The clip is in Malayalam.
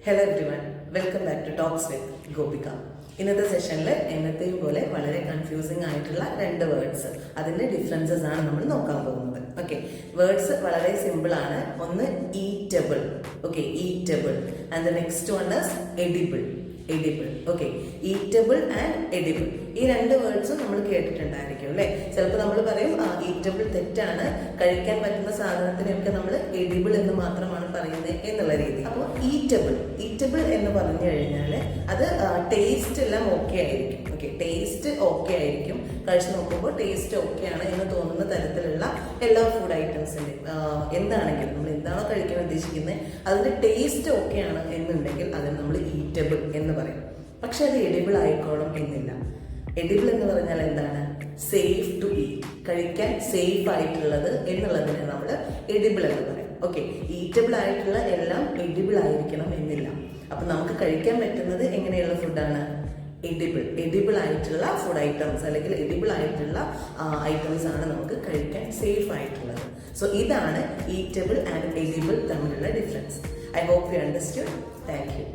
Hello everyone, welcome back to talks with Gopika. ഇന്നത്തെ സെഷനിൽ എന്നത്തെയും പോലെ വളരെ കൺഫ്യൂസിംഗ് ആയിട്ടുള്ള രണ്ട് വേർഡ്സ്, അതിന്റെ ഡിഫറൻസസ് ആണ് നമ്മൾ നോക്കാൻ പോകുന്നത്. ഓക്കെ, വേർഡ്സ് വളരെ സിമ്പിൾ ആണ്. ഒന്ന് eatable, okay, eatable, and the next one is edible. Edible, okay, eatable and edible. ഈ രണ്ട് വേർഡ്സും നമ്മൾ കേട്ടിട്ടുണ്ടായിരിക്കും അല്ലെ. ചിലപ്പോൾ നമ്മൾ പറയും ഈറ്റബിൾ തെറ്റാണ്, കഴിക്കാൻ പറ്റുന്ന സാധനത്തിനൊക്കെ നമ്മൾ എഡിബിൾ എന്ന് മാത്രമാണ് പറയുന്നത് എന്നുള്ള രീതി. അപ്പോൾ ഈറ്റബിൾ എന്ന് പറഞ്ഞു കഴിഞ്ഞാൽ അത് ടേസ്റ്റ് എല്ലാം ഓക്കെ ആയിരിക്കും. ഓക്കെ, ടേസ്റ്റ് ഓക്കെ ആയിരിക്കും, കഴിച്ച് നോക്കുമ്പോൾ ടേസ്റ്റ് ഓക്കെ ആണ് എന്ന് തോന്നുന്ന തരത്തിലുള്ള എല്ലാ ഫുഡ് ഐറ്റംസിൻ്റെയും എന്താണെങ്കിലും നമ്മൾ എന്താണോ കഴിക്കാൻ ഉദ്ദേശിക്കുന്നത് അതിൻ്റെ ടേസ്റ്റ് ഓക്കെ ആണ് എന്നുണ്ടെങ്കിൽ അതിന് നമ്മൾ ഈറ്റബിൾ എന്ന് പറയും. പക്ഷെ അത് എഡിബിൾ ആയിക്കോളും എന്നില്ല. എഡിബിൾ എന്ന് പറഞ്ഞാൽ എന്താണ്? സേഫ് ടു ഈറ്റ്, കഴിക്കാൻ സേഫ് ആയിട്ടുള്ളത് എന്നുള്ളതിനെ നമ്മൾ എഡിബിൾ എന്ന് പറയും. ഓക്കെ, ഈറ്റബിൾ ആയിട്ടുള്ള എല്ലാം എഡിബിൾ ആയിരിക്കണം എന്നില്ല. അപ്പൊ നമുക്ക് കഴിക്കാൻ പറ്റുന്നത് എങ്ങനെയുള്ള ഫുഡാണ്? എഡിബിൾ ആയിട്ടുള്ള ഫുഡ് ഐറ്റംസ് അല്ലെങ്കിൽ എഡിബിൾ ആയിട്ടുള്ള ഐറ്റംസ് ആണ് നമുക്ക് കഴിക്കാൻ സേഫ് ആയിട്ടുള്ളത്. സോ ഇതാണ് ഈറ്റബിൾ ആൻഡ് എഡിബിൾ തമ്മിലുള്ള difference. I hope you understood. Thank U.